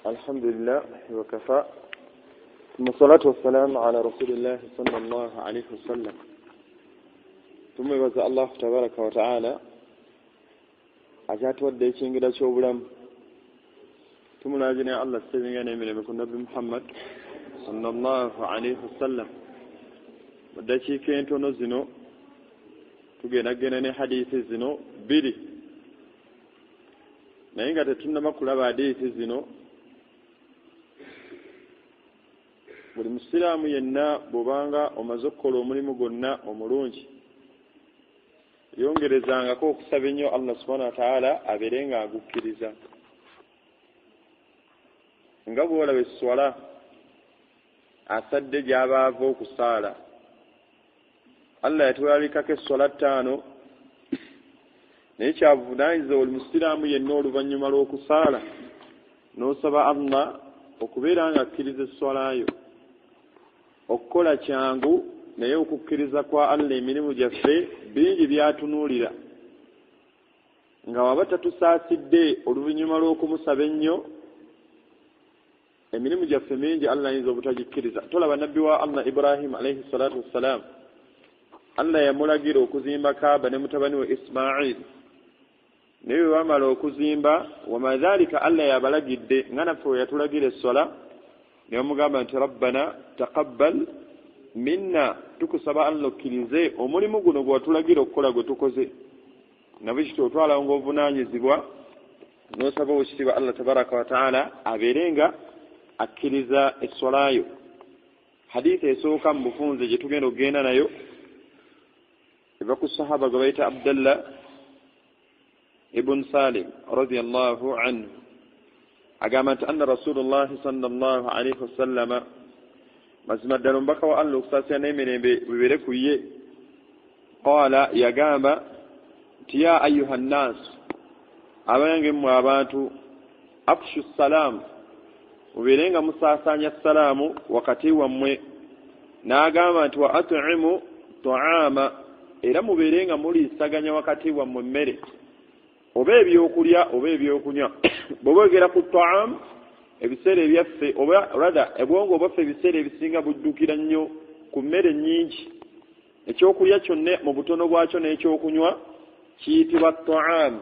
الحمد لله وكفى ثم الصلاة والسلام على رسول الله صلى الله عليه وسلم ثم يبزأ الله تبارك وتعالى أجات ودي شنجد شوبلم ثم ناجني الله السبيل من يكون نبي محمد صلى الله عليه وسلم ودي شيكين تنزنو tugenda genda hadithi zino biri naye nga tetunnaba kulaba hadithi zino buli musiraamu yenna bw'obanga omaze okukola omulimu gwonna omulungi yongerezangako okusaba ennyo Allah subhanahu wa ta'ala abeere nga agukkiriza nga bw'olaba esswala asadde gy'aba ava okusaala Allah yatulalikako esswala 5 naye kyavunaanyizibwa buli musiraamu yenna oluvannyuma lw'okusaala n'osaba Allah okubeera nga akkiriza esswalayo okukola kyangu naye okukkiriza kwa Allah emirimu gyaffe bingi byatunuulira nga waba tatusaasidde oluvannyuma lw'okumusaba ennyo emirimu gyaffe mingi Allah ayinza obutagikkiriza. Tolaba nabbi wa Allah Ibrahim alayhi salatu wassalam Allah yamulagira okuzimba Kaaba ne mutabani we Ismail naye bamala okuzimba wama dhalika Allah yabalagidde nga naffe yatulagira esswala ne bamugamba nti rabbana taqabbal minna tukusaba Allah okkirize omulimu guno gwe watulagira okukola gwe tukoze nabwe kityo otwala ng'ovunaanyizibwa n'osaba obukitiibwa Allah tabaraka wa ta'ala abeerenga akkiriza esswalayo. Hadithi esooka mu bufunze gye tugenda okugenda nayo eva ku sahaba gwe bayita Abdallah ibn Salim radiyallahu anhu agamba nti anna Rasulullah sallallahu alayhi wasallama mazima ddala omubaka wa Allah okusaasira n'emirembe bibeere ku ye qaala yagamba nti ya ayuha nnaas abange mmwe abantu afshu salaamu mubeere nga musaasaanya salaamu wakati wammwe n'agamba nti wa at'imu ta'ama era mubeere nga muliisaganya wakati wammwe mmere oba ebyokulya oba ebyokunywa bw'oboogera ku ta'am ebiseera ebyaffe oba rather ebwongo bwaffe ebiseera ebisinga buddukira nnyo ku mmere nnyingi ekyokulya kyonna mu butono bwakyo n'ekyokunywa kiyitibwa ta'am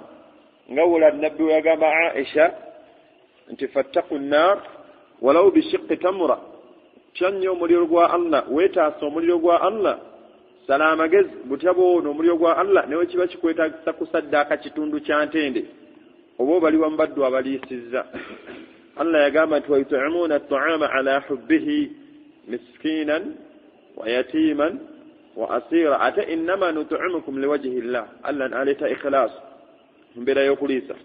nga wula nabbi we yagamba Aisha nti fattaku nnar walaw bishiqqi tamra tyannyo omuliro gwa Allah weetaasa omuliro gwa Allah sala amagezi butya bw'ono omuliro gwa Allah newe kiba kikwetaagisa kusaddaaka kitundu kya ntende oba obali wambaddu abaliisizza. Allah yagamba nti wayut'imuuna at-ta'aama ala hubbihi miskiinan wa yatiiman wa asiira ate innama nut'imukum liwajhi llah Allah n'aleeta ikhilaas mbeera y'okuliisa.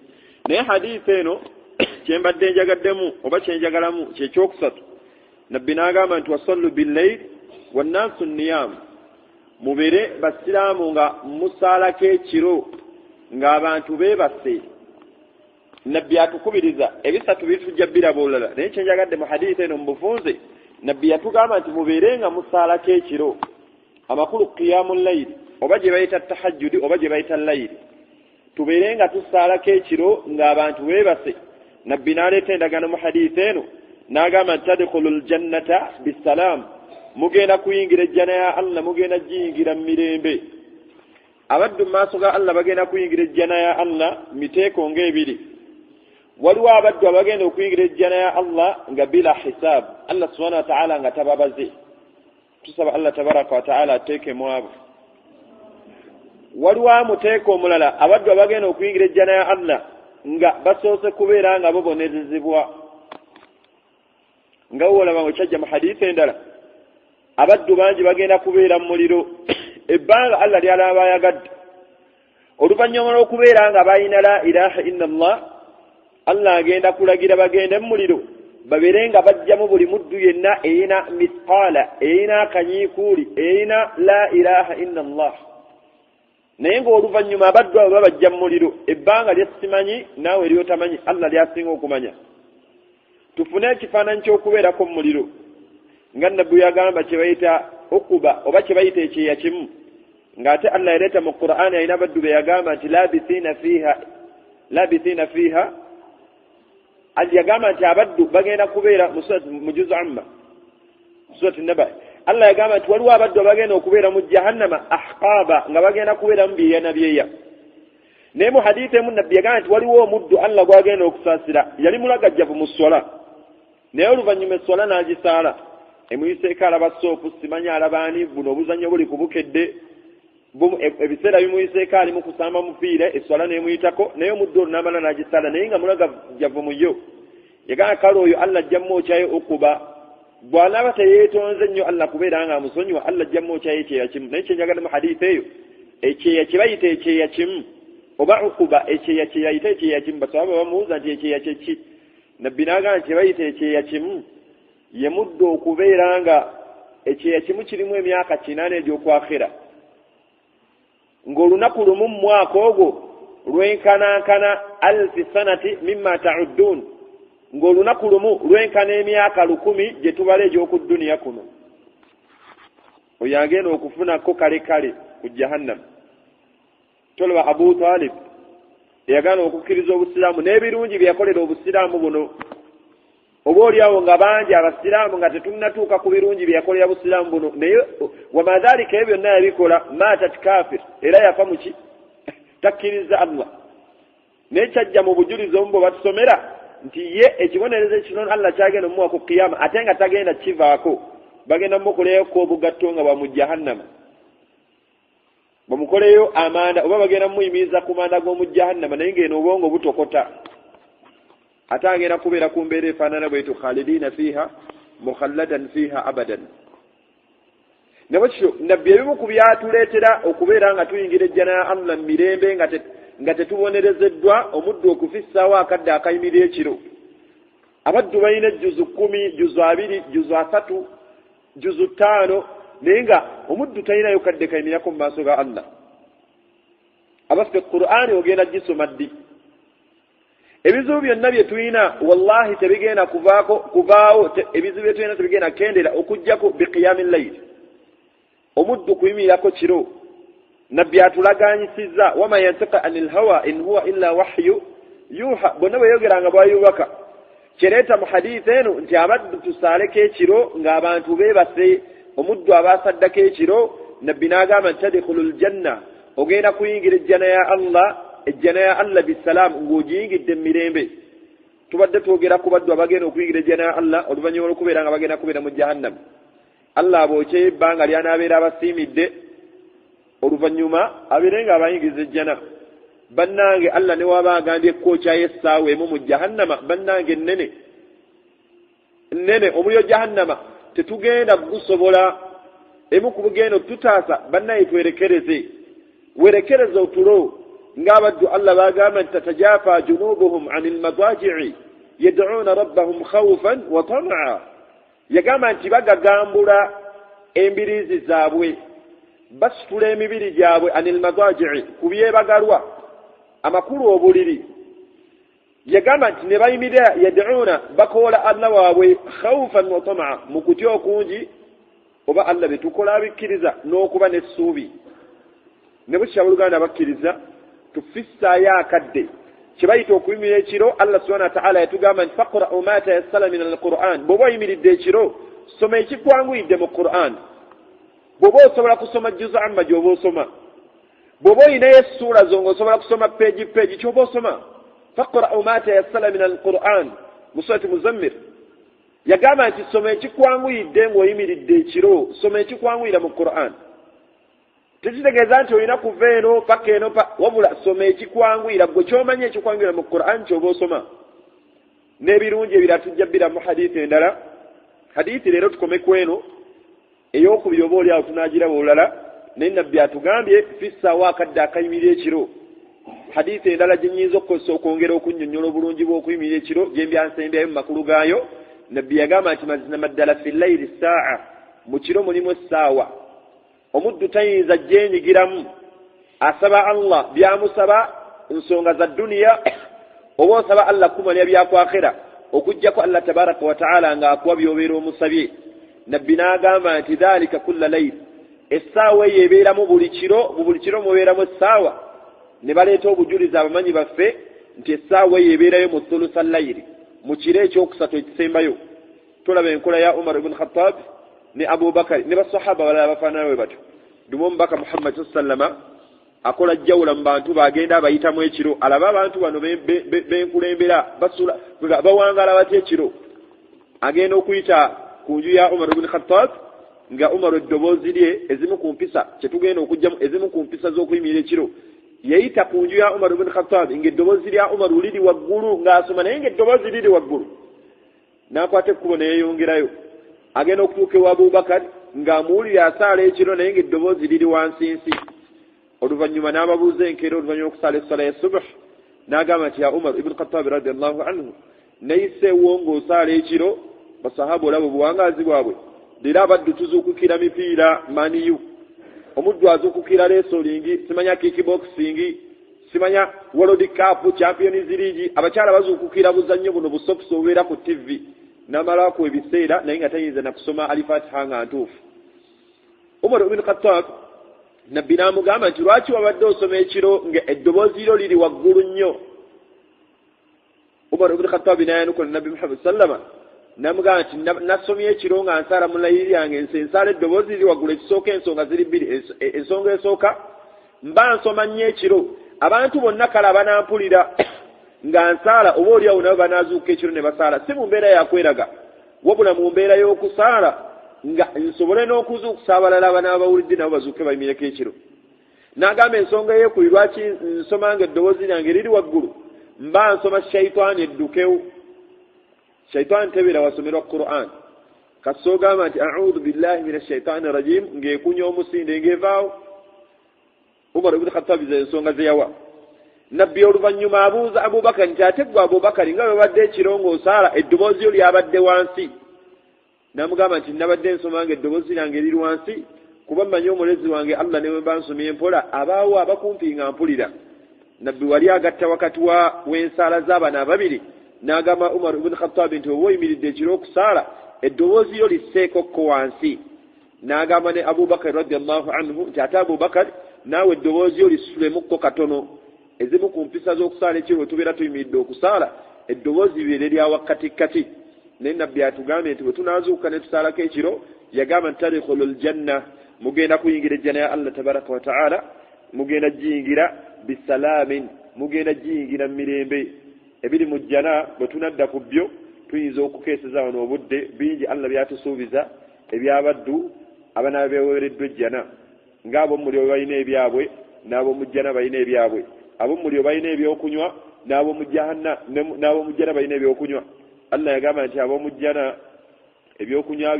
Naye hadiisi eno kyembadde njagaddemu oba kyenjagalamu kyekyokusatu nabbi n'agamba nti wasallu billayl wannaasu nniyaam mubere basiraamu nga musaalako ekiro ng'abantu beebase. Nabbi atukubiriza ebisatu bitujja biraba olulala naye kyenjagadde mu hadiisi eno mu bufunze nabbi yatugamba nti mubeere nga musaalako ekiro amakulu qiyaamu layiri oba gye bayita tahajjudi oba gye bayita layiri tubeere nga tusaalako ekiro ng'abantu beebase. Nabbi n'aleeta endagaano mu hadiisi eno n'agamba nti tadkhulu ljannata bisalaam mugenda kuyingira ejjana ya Allah mugenda giyingira mu mirembe. Abaddu mu maaso ga Allah bagenda kuyingira ejjana ya Allah miteeko ng'ebiri. Waliwo abaddu abagenda okuyingira ejjana ya Allah nga bila hisaab Allah subhanahu wa ta'ala nga tababaze. Tusaba Allah tabaraka wa ta'ala ateekemu abo. Waliwo amuteeko omulala abaddu abagenda okuyingira ejjana ya Allah nga basoose kubeera nga babonezezebwa nga wolaba ngo kyajja mu hadiisi endala abaddu bangi bagenda kubeera mu muliro ebbanga Allah lyalaba bayagadde oluvannyuma lw'okubeera nga bayina la ilaha illallah Allah agenda kulagira bagende mu muliro babeere nga bajjamu buli muddu yenna eyina mithqala eyina akanyiikuuli eyina la ilaha illallah naye ng'oluvannyuma abaddu abo babajja mu muliro ebbanga lyesimanyi naawe eryotamanyi Allah lyasinga okumanya. Tufune ekifaananyi ky'okubeerako mu muliro nga nabbi yagamba kye bayita okuba oba kye bayita ekyeya kimu ng'ate Allah yaleeta mu Qur'aani alina abaddu be yagamba nti labithiina fiiha yagamba nti abaddu bagenda kubeera mu juzu amma surati naba Allah yagamba nti waliwo abaddu bagenda okubeera mu jahannama ahqaba nga bagenda kubeera mu byeya byeya naye mu hadithi emu nabbi yagamba nti waliwo omuddu Allah gwagenda okusaasira yali mulagajjavu mu swala naye oluvannyuma esswala n'agisaala emuyiseeko alaba soopu simanya alabaani buno obuzannyo buli kubukedde ebiseera bimuyiseeko ali mu kusamba mupiira esswala n'emuyitako naye omuddu olwo n'amala n'agisaala naye nga mulagajjavu muyo yagamba kale oyo Allah ajja mmwokyayo okuba bw'anaaba teyeetonze nnyo Allah kubeera nga amusonyiwa Allah ajja mmwokyayo ekyeya kimu naye kyenjagala mu hadithi eyo ekyeya kye bayita ekyeya kimu oba ukuba ekyeya kye yayita ekyeya kimu basaba bamubuuza nti ekyeya kye ki nabbi n'agamba nti bayita ekyeya kimu ye muddo okubeera nga ekyeya kimu kirimu emyaka 8 egy'okwakhira ng'olunaku lumu mu mwaka ogwo lwenkanankana alfi sanati mimma ta'uddun ng'olunaku lumu lwenkana emyaka 1000 gye tubala egy'oku dduniya kuno oyo agenda okufunako kale ku jahannam tolaba Abu Talib yagana okukkiriza obusiraamu n'ebirungi bye yakolera obusiraamu buno oba oliawo nga bangi abasiraamu nga tetunnatuuka ku birungi bye yakolera busiraamu buno naye wamadhalika ebyo byonna yabikola maatat kafir era yafa muki takkiriza Allah naye kyajja mu bujulizi omu bwe batusomera nti ye ekibonerezo kino Allah kyagenda mumuwa ku kiyama ate nga tagenda kivaako bagenda mumukoleeko obugatto nga bwa mu jahannama bamukoleyo amanda oba bagenda muyimiriza ku manda g'omu jahannama naye ng'eno obwongo butokota ate agenda kubeera ku mbeera efaanana bwetyo khalidina fiha mukhalladan fiha abadan nabakyo nabbi ebimu ku byatuleetera okubeera nga tuyingira ejjana ya Allah mirembe nga tetubonerezeddwa omuddu okufissaawo akadde akayimirira ekiro abaddu balina juzu 10 juzu 2 juzu 3 juzu 5 naye nga omuddu talinayo kadde kayimirako mu maaso ga Allah abaffe Qur'ani ogenda gisoma ddi ebizibu byonna bye tulina wallahi tebigenda kuvaawo ebizibu bye tulina tebigenda kendera okujjako biqiyamil layl omuddu kuyimirirako kiro nabbi atulaganyisizza wama yantiqa anil hawa in huwa illa wahyu yuha bonna bweyogeranga bwayubaka kireeta mu hadithi eno nti abaddu tusaaleko ekiro ng'abantu beebase omuddu abaasaddako ekiro nabbi n'agamba nti tadkhulul janna ogenda kuyingira ejjana ya Allah bisalaamu ng'ogiyingidde mu mirembe tubadde twogera ku baddu abagenda okuyingira ejjana ya Allah oluvannyuma lw'okubeera nga bagenda kubeera mu jahannam Allah abookyeyo ebbanga ly'anaabeera abasiimidde oluvannyuma abeere nga abayingiza ejjana bannange Allah ne waba agambye kwokyayo essaawa emu mu jahannama bannange nnene omuliro jahannama tetugenda gusobola emu ku bugendo tutaasa bannaye werekereze otulo ng'abaddu Allah bagamba nti tatajafa junubuhum anil madaji'i yad'una rabbahum khawfan wa tama'a yagamba nti bagagambula embirizi zaabwe basitula emibiri gyabwe anil madaji'i ku byebagalwa amakulu obuliri yagamba nti ne bayimirira yad'una bakoola Allah waabwe khawfan wa tama'a mu kutya okungi oba Allah betukola abikkiriza n'okuba n'essuubi ne bwe kyabuluganda bakkiriza tufissaayo akadde kye bayita okuyimirira ekiro Allah subhanahu wa ta'ala yatugamba nti faqra'u ma tayassara min al-Qur'an bw'oba oyimiridde ekiro soma ekikwanguyidde mu Qur'an bw'oba osobola kusoma juzu amma gy'oba osoma bw'oba oyinayo essuula zo ng'osobola kusoma peegi ky'oba osoma faqra'u ma tayassara min al-Qur'an mu surati Muzammil yagamba nti soma ekikwanguyidde ng'oyimiridde ekiro soma ekikwanguyira mu Qur'an tekitegeeza nti olina kuva eno paka eno wabula soma ekikwanguyira gwe ky'omanyi ekikwanguyira mu Qur'an ky'oba osoma n'ebirungi ebirala tujja bbira mu hadithi endala hadithi leero tukomeku eno ey'okubiri oba oli awo tunaagiraba olulala naye nabbi atugambye fissaawo akadde akayimirira ekiro hadithi endala gye nnyinza okukozesa okwongera okunnyonnyola obulungi bw'okuyimirira ekiro gye mbyansembyayo mu makulu gaayo nabbi yagamba nti mazina maddala fi layiri saa'a mu kiro mulimu essaawa omuddu tayinza gyenyigiramu asaba Allah byamusaba nsonga za dduniya oba osaba Allah kumanya byakwakhera okujjako Allah tabaraka wa ta'ala ng'akuwa by'obeera omusabye nabbi n'agamba nti dhalika kulla layl essaawa eyo ebeeramu buli kiro mubeeramu essaawa ne baleeta obujulizi abamanyi baffe nti essaawa eyo ebeerayo mu thulutha layiri mukire ekyokusatu ekisembayo tulaba enkola ya Umar ibn Khattab ne Abu Bakar ne basahaba balala bafaanana bwe batyo dumo mbaka Muhammad sallama akola jawula mu bantu bagenda abayitamu ekiro alaba abantu bano benkulembera basula bawangala batya ekiro agenda okuyita ku nju ya Umar ibn Khattab nga Umar eddoboozi lye ezimu ku mpisa kyetugenda okujjamu ezimu ku mpisa z'okuyimirira ekiro yayita ku nju ya Umar ibn Khattab ng'eddoboozi lya Umar liri waggulu ng'asoma naye ng'eddoboozi liri waggulu n'akwata ekkubo neyeyongerayo agenda okutuuka ewa Abubakar ng'amuwulira asaala ekiro naye ng'eddoboozi liri wansinsi oluvannyuma n'ababuuza enkeera oluvannyuma okusaala essala ya subh n'agamba nti ya Umar ibn Khattab radiyallahu anhu nayiseewo ng'osaala ekiro basahaba olaba obuwangaazi bwabwe leero abaddu tuzuukukira mipiira maniyu omuddu azuukukira wrestling simanya kickboxing simanya world cup champions league abakyala bazuukukira buzannyo buno busokusa obubeera ku TV n'amalako ebiseera naye nga tayinza na kusoma alifatiha nga ntuufu Umar ibn Khattab nabbi n'amugamba nti lwaki wabadde osoma ekiro nga eddoboozi lyo liri waggulu nnyo Umar ibn Khattab n'ayanukula nabbi Muhammad sallama n'amugamba nti nasomye ekiro nga nsaala mu layiri yange nsaala eddoboozi liri waggulu ekisooka ensonga ziri bbiri ensonga esooka mba nsoma nnyo ekiro abantu bonna kale abanampulira nga nsaala oba oliawo nabo banaazuuka ekiro ne basaala si mu mbeera yakweraga wabula mu mbeera y'okusaala nga nsobole n'okuzuukusa abalala abanaabawulidde nabo bazuuke bayimireko ekiro n'agamba ensonga eyekuli lwaki nsoma nga eddoboozi lyange liri waggulu mba nsoma shaitaani eddukewo shaitaani tebeera wasomerwa Qur'an kasi ogamba nti a'udhu billahi minash shaitaani rajim ng'ekunya omusinde ng'evaawo Umar ibn Khattab ensonga ze yawa nabbi oluvannyuma abuuza Abubakar nti ate ggwe Abubakar nga bwe badde ekiro ng'osaala eddoboozi lyo lyabadde wansi n'amugamba nti nabadde nsoma nga eddoboozi lyange liri wansi kuba mmanyi omulezi wange Allah ne bwe mba nsomye mpola abaawo abakumpi nga mpulira nabbi wali agatta wakati w'ensaala z'abana ababiri n'agamba Umar ibn Khattab nti oba oyimiridde ekiro okusaala eddoboozi lyo lisseekokko wansi n'agamba ne Abubakar radiyallahu anhu nti ate Abubakar naawe eddoboozi lyo lisulemukko katono ezimu ku mpisa z'okusaala ekiro bwe tubeera tuyimiridde okusaala eddoboozi libeere lya wakkatikati naye nabbi atugambye nti bwe tunaazuuka ne tusaalako ekiro yagamba nti tadkhulul janna mugenda kuyingira ejjana ya Allah tabaraka wa ta'ala mugenda giyingira bisalaamin mugenda giyingira mirembe ebiri mu jjana bwe tunadda ku byo tuyinza okukeeseza wano obudde bingi Allah byatusuubiza ebyabaddu abanaaba beeweereddwa ejjana ng'ab'omuliro balina ebyabwe n'ab'omu jjana balina ebyabwe ab'omuliro balina ebyokunywa n'ab'omu jjana balina ebyokunywa Allah yagamba nti ab'omu jjana ebyokunywa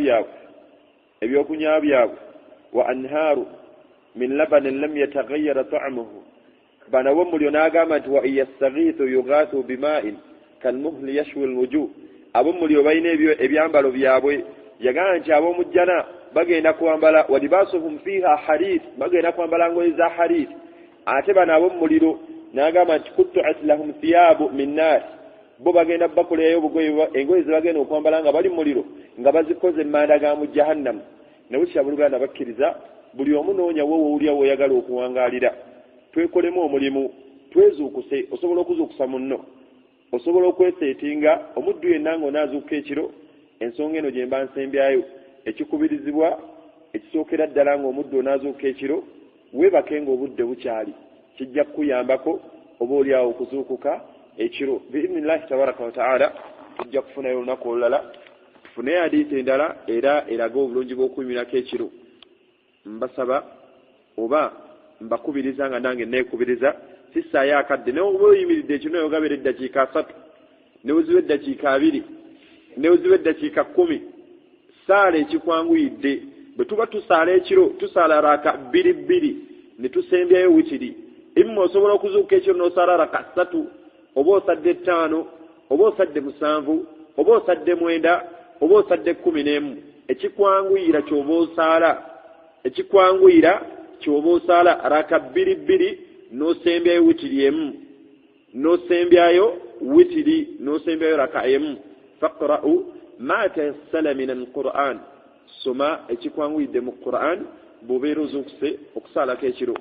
byabwe wa anhaaru min labanin lam yataghayyara ta'muhu bana ab'omuliro n'agamba nti wa yastaghithu yughathu bima'in kalmuhli yashwi alwujuh ab'omuliro balina ebyambalo byabwe yagamba nti ab'omu jjana bagenda kwambala walibasuhum fiha harir bagenda kwambala ngoye za harir ate bano ab'omuliro n'agamba nti kuttu'at lahum thiyabu min nar bo bagenda bakoleyo obugoye engoye ze bagenda okwambala nga bali muliro nga bazikoze emmanda ga mu jahannamu nabukya buluganda bakkiriza buli omu noonya wowe owulya woyagala okuwangaalira twekolemu omulimu twezuukuse osobola okuzuukusa munno osobola okweseetinga omuddu yenna ng'onaazuuka ekiro ensonga eno gye mba nsembyayo ekikubirizibwa ekisookera ddala ng'omuddu onaazuuka ekiro weebake ng'obudde bukyali kijja kukuyambako oba oliawo okuzuukuka ekiro biidhnillahi tabaraka wa ta'ala tujja kufunayo olunaku olulala tufuneyo hadiisi endala era eraga obulungi bw'okuyimirako ekiro mbasaba oba mbakubiriza nga nange neekubiriza sisaayo akadde naye oba oyimiridde ekiro naye ogabera eddakiika 3 neweziba eddakiika 2 neweziba eddakiika 10 saala ekikwanguyidde bwe tuba tusaala ekiro tusaala raka 2 ne tusembyayo witiri imma osobola okuzuuka ekiro n'osaala raka 3 oba osadde 5 oba osadde 7 oba osadde 9 oba osadde 11 ekikwanguyira ky'oba osaala raka 2 n'osembyayo witiri emu n'osembyayo raka emu faqra'u ma tayassala min alquran soma ekikwanguyidde mu Qur'an bw'obeera ozuukuse okusaalako ekiro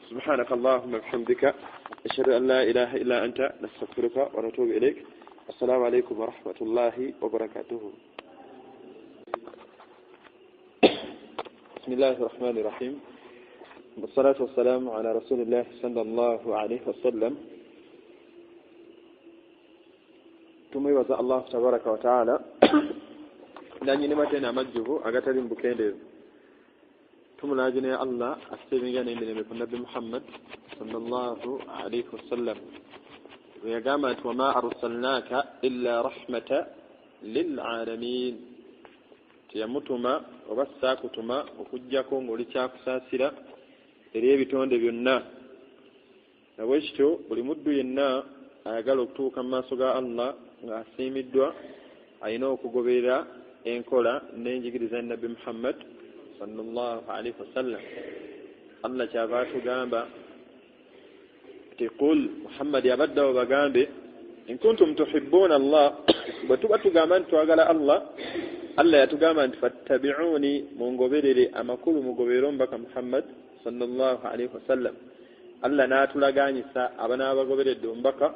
subhanaka allahumma bihamdika ashhadu an la ilaha illa anta nastaghfiruka wa natubu ilayk السلام عليكم ورحمة الله وبركاته. بسم الله الرحمن الرحيم والصلاة والسلام على رسول الله صلى الله عليه وسلم. tumwebaza Allah tabaraka wa taala nanyine matena amajjuvu agatali mbukende tumulajine Allah asebinga n'emirembe ku Nabbi Muhammad sallallahu alayhi wasallam yagamba nti wama arsalnaka illa rahmata lilalamin tiyamutuma oba saakutuma okujjako ng'oli kyakusaasira eri ebitonde byonna nabwekityo buli muddu yenna ayagala okutuuka mu maaso ga Allah ng'asiimiddwa alina okugoberera enkola n'enjigiriza Nabbi Muhammad sallallahu alaihi wasallam. Allah kyava atugamba nti qul Muhammad yabaddawo bagambe in kuntum tuhibbuna Allah bwe tuba tugamba nti twagala Allah Allah yatugamba nti fattabi'uni mungoberere amakulu mugoberere omubaka Muhammad sallallahu alaihi wasallam. Allah n'atulaganyisa abanaabagoberedde omubaka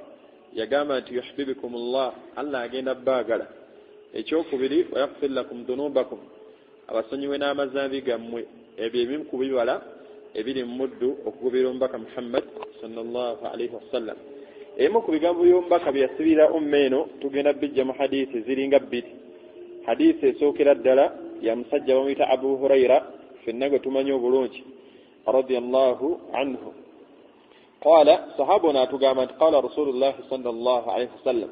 yagamba nti yuhibbukumullah Allah agenda baagala. Ekyokubiri wayaghfir lakum dhunubakum abasonyiwe n'amazambi gammwe ebyo ebimu ku bibala ebiri mu muddu okugoberera omubaka Muhammad sallallahu alaihi wasallam. Emu ku bigambo by'omubaka byasibira eno tugenda bijja mu hadiisi ziringa bbiri. Hadiisi esookera ddala ya musajja bamuyita Abu Hurayra ffenna gwe tumanyi obulungi radiyallahu anhu. قال صحابنا تقامت قال رسول الله صلى الله عليه وسلم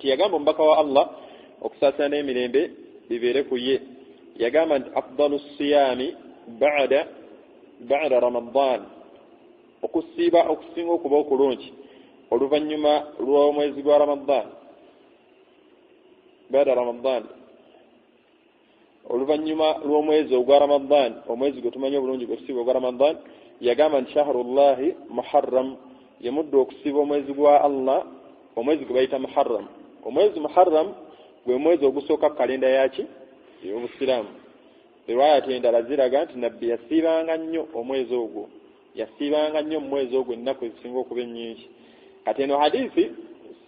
تيقام بكوا الله وكساسنا من ببيركو يقامت أفضل الصيام بعد رمضان وكسيبا أكسينو كبو كلونج ولفنما روما يزيقوا رمضان بعد رمضان ولفنما روما يزيقوا رمضان وما يزيقوا تمانيو بلونج كسيبوا رمضان yagamba nti shahrullahi muharram yamuddu okusiba omwezi gwa Allah omwezi gwe bayita muharram. Omwezi muharram gwe mwezi ogusooka kalenda yaki ey'obusiraamu. Riwaya endala ziraga nti nabbi yasibanga nnyo omwezi ogwo yasibanga nnyo omwezi ogwo ennaku ezisinga okuba ennyingi. Kati eno hadiisi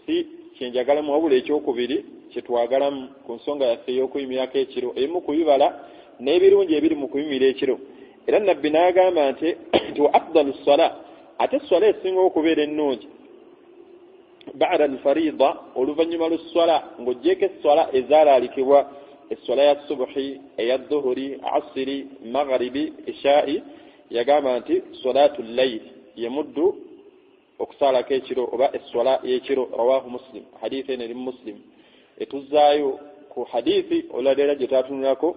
si kyenjagalamu wabula ekyokubiri kyetwagalamu ku nsonga yaffe ey'okuyimirako ekiro ebimu ku bibala n'ebirungi ebiri mu kuyimira ekiro. Era nabbi n'agamba nti wa afdalu ssala ate esswala esinga okubeera ennungi ba'da al-fariida oluvannyuma lw'esswala ng'oggyeko esswala ezaalaalikibwa esswala ya subuhi eya dhuhuri asiri magharibi ishaa'i yagamba nti salatu llayl yemuddu okusaalako ekiro oba esswala y'ekiro rawahu muslim. Hadiisi eno eri mu muslim etuzaayo ku hadiisi oladeera gye taatunulako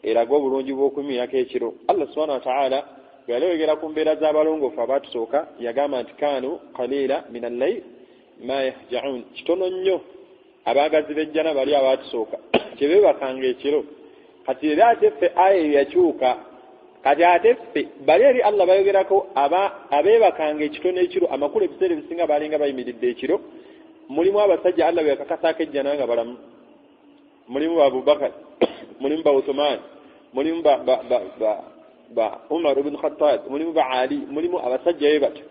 eraga obulungi bw'okuyimirako ekiro. Allah subhanahu wa ta'ala bwe yaleyogera ku mbeera z'abalongoofu abaatusooka yagamba nti kaanu qaliila min al-layl ma yahja'un kitono nnyo abaagazi b'ejjana bali abaatusooka kye beebakanga ekiro. Kati era ate ffe aya eyo yakyuka kati ate ffe bali eri Allah bayogerako abeebakanga ekitono ekiro amakulu ebiseera ebisinga baalinga bayimiridde ekiro. Mulimu abasajja Allah bwe yakakasaako ejjana nga balamu, mulimu ba Abubakar, mulimu ba Uthman, mulimu ba Umar ibn Khattab, mulimu ba Ali, mulimu abasajja bebatyo.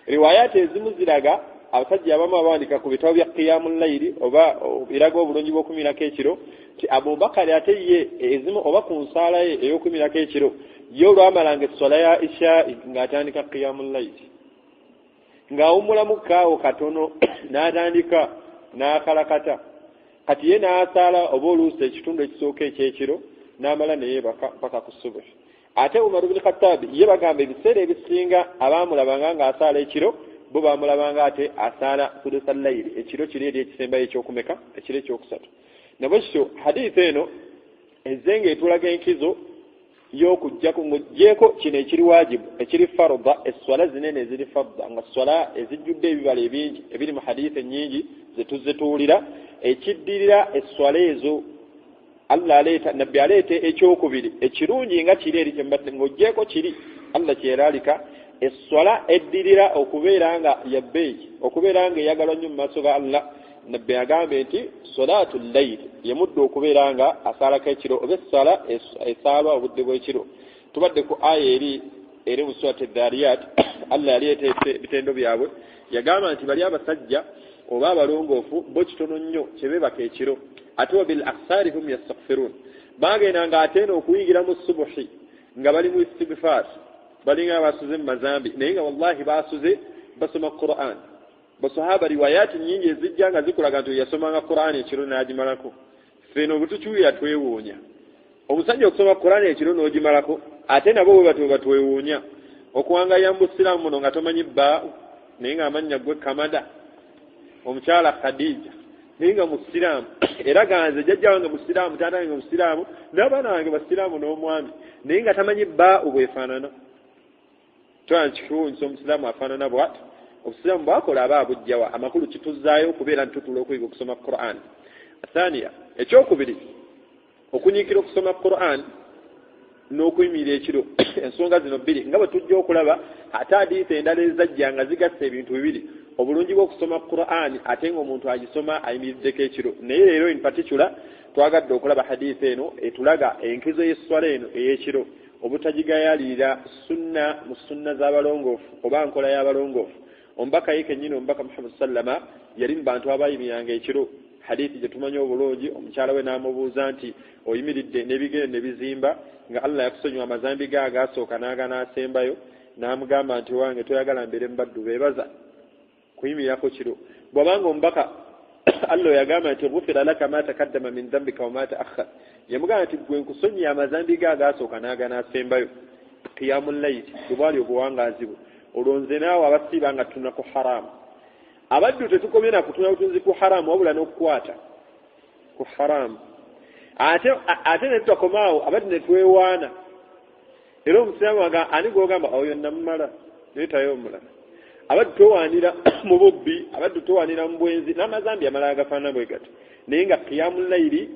Riwayati ezimu ziraga abasajja abamu abandika ku bitabo bya qiyamul layli oba biraga obulungi bw'okumirako ekiro ti Abubakar ate ye ezimu oba ku nsaala ye ey'okumirako ekiro ye olwamalanga esswala ya isha'i ng'atandika qiyamul layli ng'awummulamu kaawo katono n'atandika n'akalakata. Kati ye n'asaala oba oluusi ekitundu ekisooka ekyekiro n'amala naye paka ku subuhi. Ate Umar ibn Khattab ye bagamba ebiseera ebisinga abaamulabanga ng'asaala ekiro bo baamulabanga ate asaala sulusa layiri ekiro kiri eri ekisembayo ekyokumeka ekiro ekyokusatu. Nabwe kityo hadiisi eno ezzenga etulaga enkizo y'okuggyako ng'oggyeko kino ekiri waajibu ekiri farda esswala zinene eziri farda nga swala ezijjudde ebibala ebingi ebiri mu hadiisi ennyingi zetuzze tuwulira ekiddirira esswala ezo Allah aleeta nabbi aleete ekyokubiri ekirungi nga kiri eri kyembadde ng'oggyeko kiri Allah kyeraalika esswala eddirira okubeera nga yabbeeki okubeera nga eyagalwa nnyo mu maaso ga Allah. Nabbi agambe nti salatu layl yemudde okubeera nga asaalako ekiro oba essala esaalwa obudde bw'ekiro. Tubadde ku aya eri mu surati Dhariyat Allah yali eteese ebitendo byabwe yagamba nti bali abasajja oba abalongoofu bo kitono nnyo kyebeebaka ekiro ate wa bil aksari hum yastaghfirun bagendanga ate n'okuyingira mu subuhi nga bali mu istighfar balinga basuze mu mazambi naye nga wallahi basuze basoma Qur'an basahaba riwayati nyingi ezijja nga zikulaga nti yasomanga Qur'an ekiro n'agimalako feno butukyuya twewuunya omusajja okusoma Qur'an ekiro n'ogimalako ate nabo bwe batwewuunya okuwangaya mu Islam muno nga tomanyi bba naye nga amannya gwe Kamada omukyala Khadija naye nga musiraamu era ganze jjajja wange musiraamu taata wange musiraamu n'abaana wange basiraamu n'omwami naye nga tamanyi bba obwefaanana twankikiwunyisa omusiraamu afaanana bw'ati obusiraamu bwakola aba abujjawa amakulu kituzaayo okubeera ntutula okuyiga okusoma Qur'an athaniya ekyokubiri okunyiikira okusoma Qur'an n'okuyimirira ekiro ensonga zino bbiri nga bwe tujja okulaba ate hadiisi endala ezajja nga zigassa ebintu bibiri obulungi bw'okusoma Qur'an ate ng'omuntu agisoma ayimiriddeko ekiro naye leero in particular twagadde okulaba hadiisi eno etulaga enkizo y'esswala eno ey'ekiro obutagigayalirira sunna mu sunna z'abalongoofu oba nkola y'abalongoofu omubaka ye kennyini omubaka Muhammad sallama yali mu bantu abayimiranga ekiro hadiisi gye tumanyi obulungi omukyala we n'amubuuza nti oyimiridde n'ebigere ne bizimba nga Allah yakusonyiwa amazambi ge agaasooka n'aganaasembayo n'amugamba nti wange toyagala mbeere mu baddu beebaza kuyimirirako kiro bw'abanga omubaka Allah yagamba nti ghufira laka ma takaddama min dhanbika wa ma ta'akhkhar yamugamba nti gwe nkusonyiye amazambi ge agaasooka n'aganaasembayo qiyamul layl bwali obuwangaazi bwe olwonze naawe abasiiba nga tuna ku haramu abaddu tetukomye na kutuna butunzi ku haramu wabula n'okukwata ku haramu ate ne tutakomaawo abaddu ne twewaana era omusiraamu ani gw'ogamba oyo namumala leetayo omulala abaddu towaanira mu bubbi abaddu towaanira mu bwenzi n'amazambi amalala agafaanana bwe gati naye nga qiyamul layli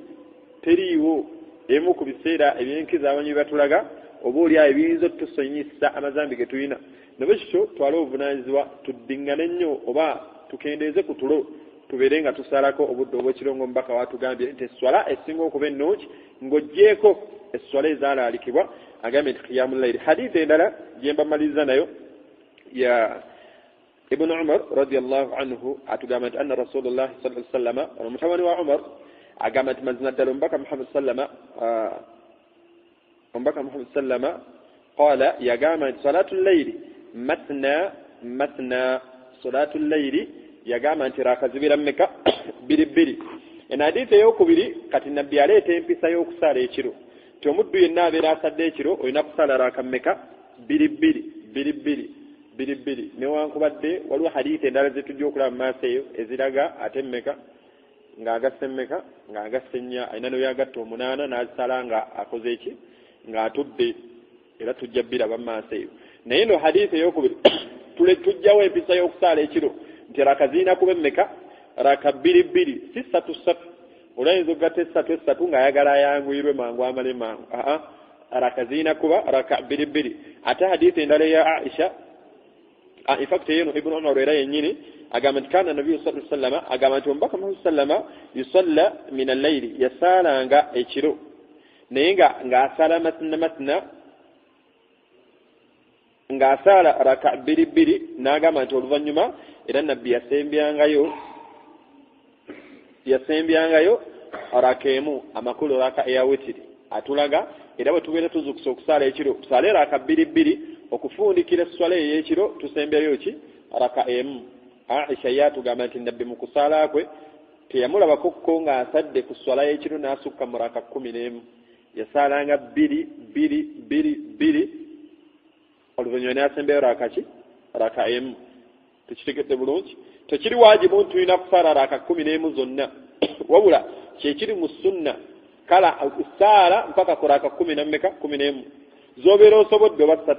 teriiwo emu ku biseera ebyenkiza abanyi batulaga oba oli ayo ebiyinza otusonyisa amazambi ge tulina nabwe kityo twale obuvunaanyizibwa tuddiŋŋane nnyo oba tukendeeze ku tulo tubeere nga tusalako obudde obw'ekirongo omubaka watugambye nti esswala esinga okuba ennungi ng'oggyeko esswala ezaalaalikibwa agambye nti qiyamul layli hadiisi endala gye mbamaliriza nayo ya ibn Umar radiyallahu anhu atugamba nti anna rasulullah sallallahu alaihi wasallam omutabani wa Umar agamba nti mazina ddala omubaka Muhammad sallama qala yagamba nti salatul layli matna salatul layli yagamba nti raka zibira mmeka bbiri eno hadiisi ey'okubiri kati nabbi aleeta empisa y'okusaala ekiro ti omuddu yenna abeera asadde ekiro olina kusaala raka mmeka bbiri newankubadde waliwo hadiisi endala zetujja okulaba mu maaso eyo eziraga ate mmeka ng'agasse mmeka ng'agasse nnya alina n'oyagatta 8 n'azisala nga akoze eki ng'atudde era tujja biraba mu maaso eyo naye eno hadiisi ey'okubiri tujjawo empisa y'okusaala ekiro nti raka zirina kuba emmeka raka bbiri si 3 olayinza okugatta 3 ng'ayagala ayanguyirwe mangu amale mangu raka zirina kuba raka bbiri ate hadiisi endala eya Aisha in fact yeno ibn Umar era yennyini agamba nti kana nabiyyu sallallahu alaihi wasallam agamba nti omubaka Muhammad sallama yusalla min al-layli yasalanga ekiro naye ng'asala matna ng'asala raka bbiri n'agamba nti oluvannyuma era nabbi yasembyangayo raka emu amakulu raka eya witiri atulaga era bwe tubeera tuzukusa okusala ekiro tusale raka bbiri okufundikira esswala ey'ekiro tusembyayo ki raka emu Aisha yatugamba nti nabbi mu kusala kwe teyamulabako ko ng'asadde ku sswala y'ekiro n'asukka mu raka 11 yasalanga bbiri oluvannyuma n'asembyayo raka emu tukitegedde bulungi tekiri waajibu nti tulina kusala raka 11 zonna wabula kyekiri mu sunna kala okusaala mpaka ku raka 11 zobeera osobodde oba 3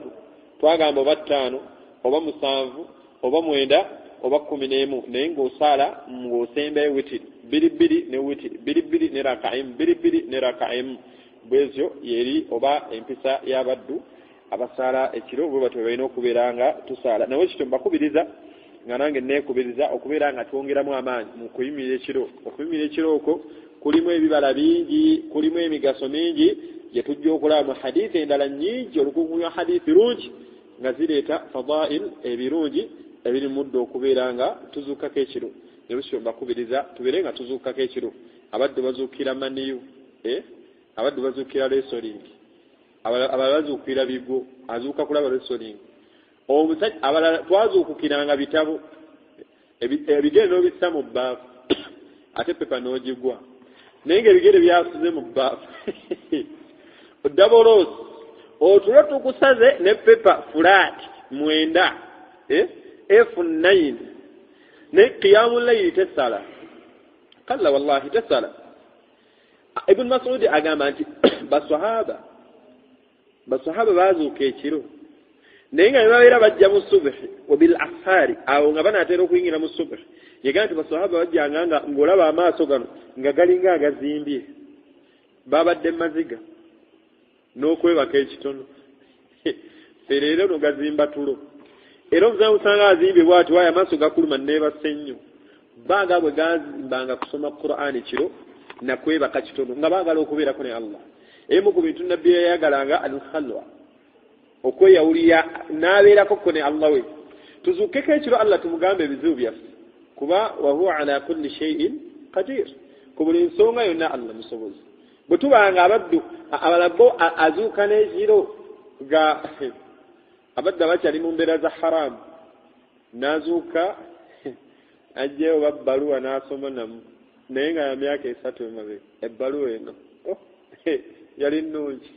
twagamba oba 5 oba 7 oba 9 oba 11 naye ng'osaala ng'osembayo witiri bbiri ne witiri bbiri ne raka emu bbiri ne raka emu bwezyo yeri oba empisa y'abaddu abasaala ekiro bwe batyo balina okubeera nga tusaala nawe kityo mbakubiriza nga nange neekubiriza okubeera nga twongeramu amaanyi mu kuyimirira ekiro okuyimirira ekiro okwo kulimu ebibala bingi kulimu emigaso mingi gye tujja okulaba mu hadiisi endala nnyingi olukungunya hadiisi rungi nga zireeta fadail ebirungi ebiri mudde okubeera nga tuzukkako ekiro nebisho bakubiriza tuberenga tuzuukako ekiro abadde bazuukira maniyu abadde bazuukira wrestling abalala bazuukira bigo azuuka kulaba wrestling omusajja abalala twazuukukiranga bitabo ebigere n'obissa mu bbaafu ate pepa n'ogigwa naye ng'ebigere byasuze mu bbaafu odaboloosi otulo tukusaze ne pepa flat 9 F9 ne qiyamu layli tesala kalla wallahi tesala ibn Mas'ud agamba nti basahaba bazuuka ekiro naye nga babeera bajja mu subhi wabil asari awo nga banaatera okuyingira mu subhi yegamba nti basahaba bajjanga ng'olaba amaaso gano nga galinga agazimbye babadde maziga n'okwebaka ekitono leero no gazimba tulo era omuzamu usanga azimbye bw'ati waayo amaaso gakuluma neebase nnyo baaga bwe gazimbanga kusoma Qur'ani kiro nakwebaka kitono nga baagala okubeerako ne Allah emu ku bintu nabbi yayagalanga al-khalwa okweyawulira n'abeerako ko ne Allah we tuzuukeko ekiro Allah tumugambe ebizibu byaffe kuba wa huwa ala kulli shay'in qadir ku buli nsonga yonna Allah musobozi bwe tubanga abaddu abalabbo azuuka n'ekiro ga abadde abakyali mu mbeera za haramu n'azuuka ajjeyo babbaluwa n'asoma namu naye nga ya myaka 3 emabega ebbaluwa eno yali nnungi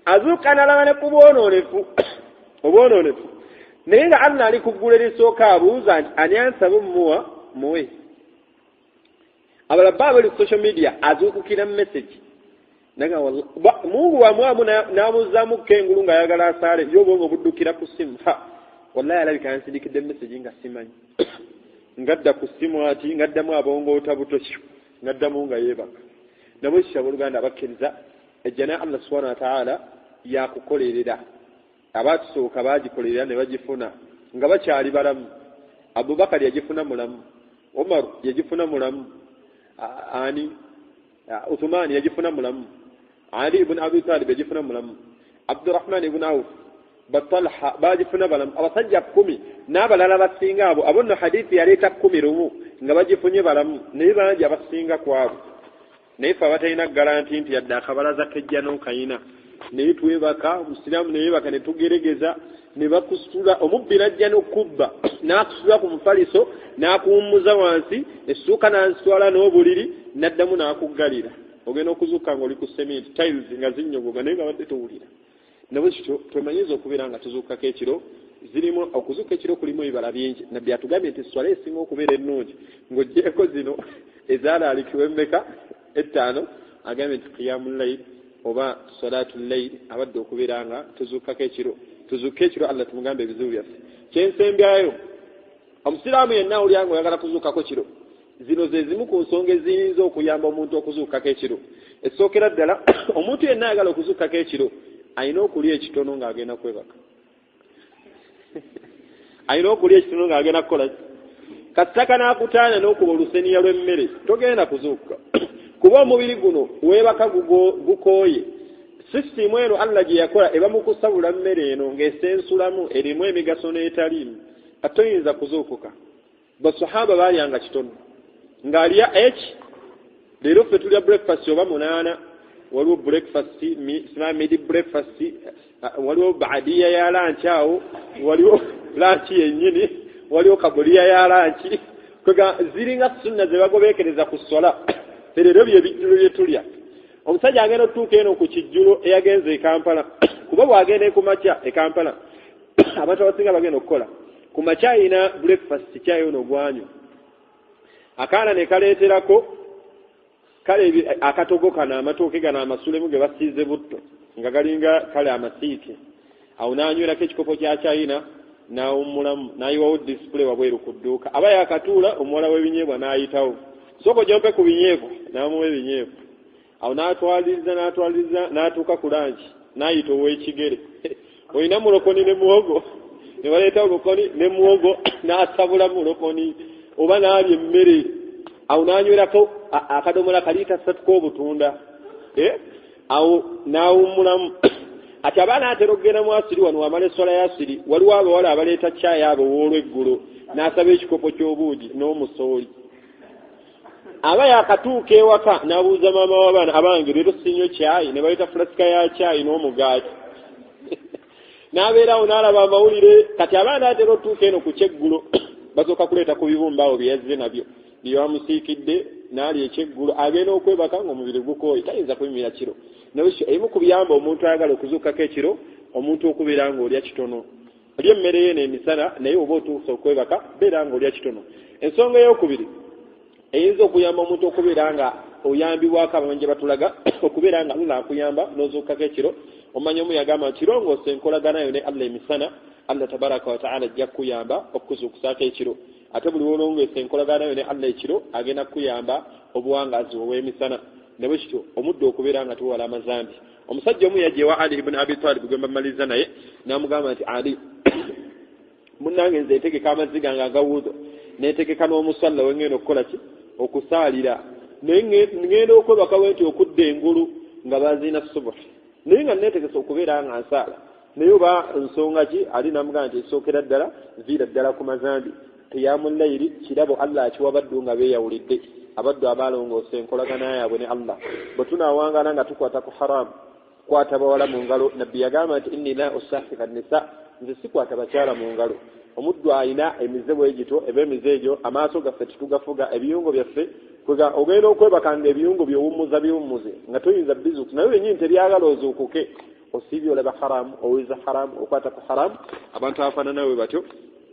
azuuka n'alaba ne ku bwonoonefu naye nga Allah ali ku ggulu erisooka abuuza nti ani ansaba mmuwa muwe abalabba abali social media azuukukira message naga Mungu wamwamu n'amuzaamu kengulu ng'ayagala asaale y'obwongo buddukira ku simu wallahi alabika yansindikidde message nga simanyi ngadda ku simu ati ngaddamu abongoota butosyo ngaddamu nga yeebaka nabo ekitabo Luganda abakkiriza ejjana Allah subhanahu wa ta'ala yakukolerera abatusooka baagikolerera ne bagifuna nga bakyali balamu Abubakar yagifuna mulamu Omar yagifuna mulamu ani Uthman yagifuna mulamu Ali ibn Abi Talib yagifuna mulamu Abdurrahman ibn Auf Batalha bagifuna balamu abasajja 10 n'abalala basinga abo nno hadithi yaleeta 10 nga bagifunye balamu naye bangi abasinga kwabo naye fe abatalina garanti nti yadde akabalaza kejja n'okayina naye twebaka Musiraamu naye baka ne tugeregeza ne bakusula omubbi najja n'okubba n'akusula ku mufaliso n'akuwummuza wansi essuuka n'answala n'obuliri n'addamu n'akuggalira ogenda okuzuuka ng'oli ku cement tiles nga zinnyogoga naye nga badde towulira nabo kityo twemanyiza okubeera nga tuzuukako ekiro zirimu okuzuuka ekiro kulimu ebibala bingi nabbi atugambye nti swala esinga okubeera ennungi ng'oggyeko zino ezaalaalikiwe mmeka 5 agambye nti qiyamu layl oba salatu layl abadde okubeera nga tuzuukako ekiro tuzuuke ekiro Allah tumugambe ebizibu byaffe kyensembyayo omusiraamu yenna olyange oyagala kuzuukako kiro zino ze zimu ku nsonga eziyinza okuyamba omuntu okuzuukako ekiro essookera ddala omuntu yenna ayagala okuzuukako ekiro ayina okulya ekitono ng'agenda kwebaka ayina okulya ekitono ng'agenda kukola kasitaka n'akutaana n'okuba oluseniya lw'emmere togenda kuzuuka kuba omubiri guno weebaka gukooye sisitimu eno Allah gye yakola eba mu kusabula mmere eno ng'esensulamu erimu emigaso n'etaliimu atoyinza kuzuukuka basahaba balyanga kitono ng'alya eki leero ffe tulya breakfast oba 8 waliwo breakfast mid breakfast waliwo baadiya ya lunch awo waliwo lunch yennyini waliwo kabuliya ya lunch kwega ziringa sunna ze bagobeekereza ku swala leero byebijjulo bye tulya omusajja agenda otuuka eno ku kijjulo eyagenze e Kampala kuba bw'agenda ku makya e Kampala abantu abasinga bagenda okukola ku makya ayina breakfast kyayo n'ogwanyu akaana ne kaleeterako kale akatogo kana amatooke gana amasulemu ge basiize butto nga galinga kale amasiike awo n'anywerako ekikopo kya China n'awummulamu n'ayiwawo display wabweru ku dduuka aba yakatuula omuwala w'ebinyeebwa n'ayitawo soko jompe ku binyeebwa n'amuwa ebinyeebwa awo n'atwaliriza n'atuuka ku lanchi n'ayita ow'ekigere olina mulokoni ne muwogo ne baleeta olukoni ne muwogo n'asabula mulokoni oba n'alya emmere awo n'anywerako akadomola kaliita 3 k'obutunda awo n'awummulamu ati abaana atera okugenda mu asiri wano wamala essola y'asiri waliwo abawala abaleeta caayi abo w'olweggulo n'asaba ekikopo ky'obuugi n'omusooli aba yakatuuka ewaka n'abuuza maama w'abaana abange leero sinywa kyayi ne baleeta fulasika ya kyayi n'omugaati n'abeerawo n'alaba amawulire kati abaana atera otuuka eno ku kyeggulo basooka kuleeta ku bibumbaawo bye yazze nabyo bye bamusiikidde n'ali ekyeggulo agenda okwebaka ng'omubiri gukooye tayinza kubimira kiro ebimu ku biyamba omuntu ayagala okuzuukako ekiro omuntu okubeera ng'olya kitono olya emmere yeeno emisana naye oba otuusa okwebaka beera ng'olya kitono ensonga ey'okubiri eyinza okuyamba omuntu okubeera nga oyambibwako abamanyi gye batulaga okubeera nga Allah akuyamba n'ozuukako ekiro omanya omu yagamba nti kirongoosa enkolaganayo ne Allah emisana Allah tabaraka wa ta'ala ajja kukuyamba okukuzuukusaako ekiro ate buli wolongeesa enkolaganayo ne Allah ekiro agenda kukuyamba obuwangazi obw'emisana ne bwe kityo omuddo okubeera nga tuwala amazambi omusajja omu yajja ewa Ali ibn Abi Talib gwe bamaliza naye n'amugamba nti Ali munnange nze ntegeka amazzi gange agawuuzo neetegeka n'omusalla we ngenda okukola ki okusaalira naye ngenda okwebaka bwe nti okudda engulu nga baziina subuhi naye nga neetegesa okubeera nga nsaala naye oba nsonga ki Ali n'amugamba nti esookera ddala viira ddala ku mazambi qiyaamulayiri kirabo Allah akiwa baddu nga beeyawulidde abaddu abalongoosa enkolagana yaabwe ne Allah bwe tunaawangala nga tukwata ku haramu kwata bawala mu ngalo nabbi yagamba nti inni la usahika nisa nze sikwata bakyala mu ngalo omuddu ayina emize bwegito eba emize egyo amaaso gaffe tetugafuga ebiyungo byaffe ogenda okwebakanga ebiyungo byowummuza biwummuze nga toyinza bizuuku naye wenyini tebyagala ozuukuke osiibye olaba haramu owiza haramu okwata ku haramu abantu abafaananawe batyo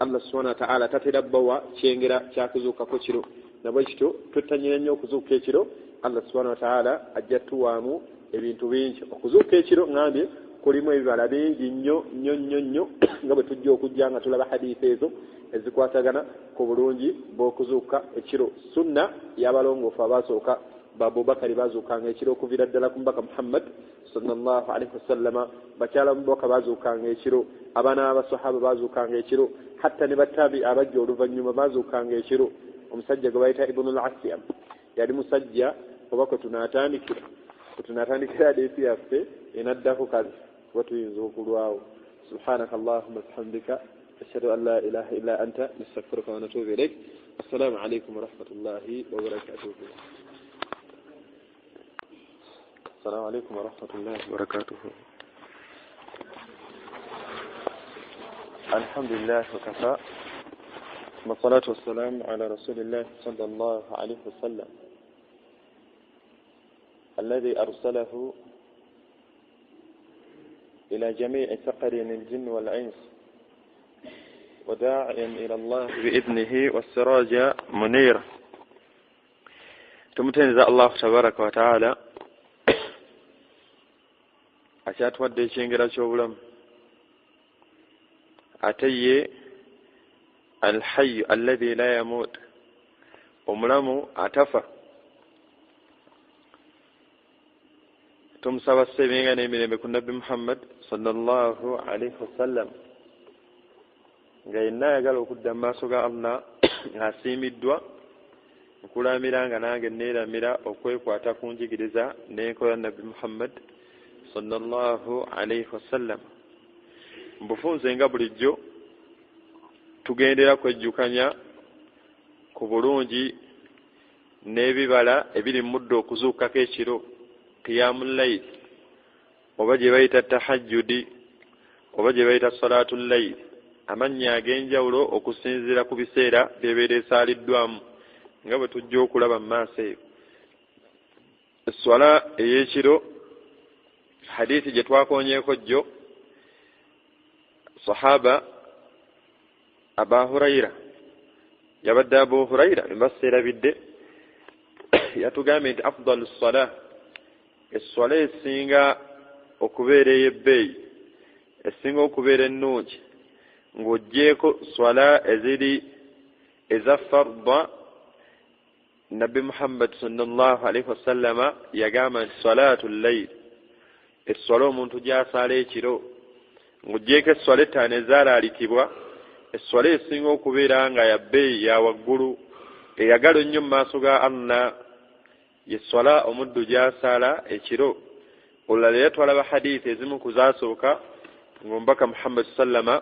Allah subhanahu wa ta'ala tatera bbawa kyengera kyakuzuukako kiro nabwe kityo twettannyira nnyo okuzuuka ekiro Allah subhanahu wa ta'ala ajja tuwaamu ebintu bingi okuzuuka ekiro ngambye kulimu ebibala bingi nnyo nga bwe tujja okujja nga tulaba hadiisi ezo ezikwatagana ku bulungi bw'okuzuuka ekiro sunna y'abalongoofu abasooka babubakari bazuukanga ekiro okuviira ddala ku mubaka Muhammad sallallahu alaihi wasallama bakyala mubaka bazuukanga ekiro abaana b'abasahaba bazuukanga ekiro hatta ne batabi abajja oluvannyuma bazuukanga ekiro omusajja gwe bayita Ibn al-Asyam yali musajja oba kwe tunaatandikira hadiisi yaffe enaddako kale kuba tuyinza okulwawo subhanaka allahumma bihamdika ashhadu an la ilaha illa anta nastaghfiruka wa natubu ilayk assalamu alaykum wa rahmatullahi wa barakatuh السلام عليكم ورحمة الله وبركاته الحمد لله وكفى والصلاة والسلام على رسول الله صلى الله عليه وسلم الذي أرسله إلى جميع ثقلين الجن والإنس وداعيا إلى الله بإذنه والسراج منيرا تمتنزأ الله تبارك وتعالى akyatuwadde ekyengera ky'obulamu ate ye alhayyu alladhi la yamut omulamu atafa tumusaba ssebenga n'emirembe ku nabbi Muhammad sallallahu alaihi wasallam nga yenna ayagala okudda mu maaso ga Allah ng'asiimiddwa nkulamira nga nange neeramira okwekwata ku njigiriza n'enkola nabbi Muhammad sallallahu alaihi wasallam mbufunze nga bulijjo tugendera kwejjukanya ku bulungi n'ebibala ebiri muddo okuzuukako ekiro qiyamul layl oba gye bayita tahajjudi oba gye bayita salatul layl amannya ag'enjawulo okusinziira ku biseera byebeera esaaliddwamu nga bwe tujja okulaba mu maaso eyo eswala ey'ekiro hadithi gye twakonyeeko jjo sahaba Aba Hurayra yabadde Abu Hurayra mbaseerabidde yatugambye nti afdalu ssala esswala esinga okubeera ey'ebbeeyi esinga okubeera ennungi ng'oggyeko swala eziri eza farda nabbi Muhammad sallallahu alaihi wasallama yagamba nti salatul layl esswala omuntu gy'asaala ekiro ng'oggyeko esswala ettaano ezaalaalikibwa esswala esinga okubeera nga ya bbeeyi ya waggulu eyagala ennyo mu maaso ga Allah y'esswala omuddu gy'asaala ekiro olulala era twalaba hadiisi ezimu ku zaasooka ng'omubaka Muhammad sallama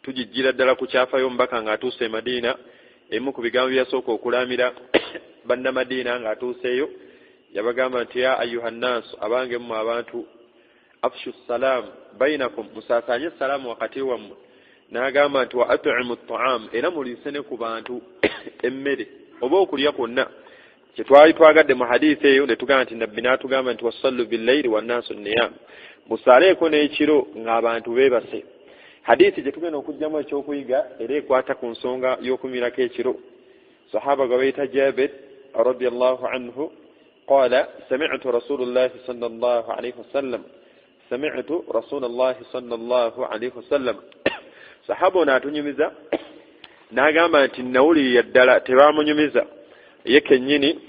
tujijjira ddala ku kyafayo omubaka ng'atuuse e Madiina emu ku bigambo byasooka okulamira bannamadiina ng'atuuseeyo yabagamba nti ya ayuha nnaasu abange mu abantu afshu salaamu bainakum musaasaanye salaamu wakati wammwe n'agamba nti wa at'imu at'aam era muliise ne ku bantu emmere oba okulya kwonna kyetwali twagadde mu hadiisi eyo ne tugamba nti nabbi n'atugamba nti wasallu billayli wannaasu niyam musaaleeko n'ekiro ng'abantu beebase hadiisi gye tugenda okugjamu ekyokuyiga era ekwata ku nsonga y'okumirako ekiro sahaba gwe bayita Jabir radiyallahu anhu qala sami'tu rasulullahi sallallahu alayhi wasallam sami'tu rasulullahi sallallahu alayhi wasallam sahaba ono atunyumiza n'agamba nti nawulirira ddala tebamunyumiza ye kennyini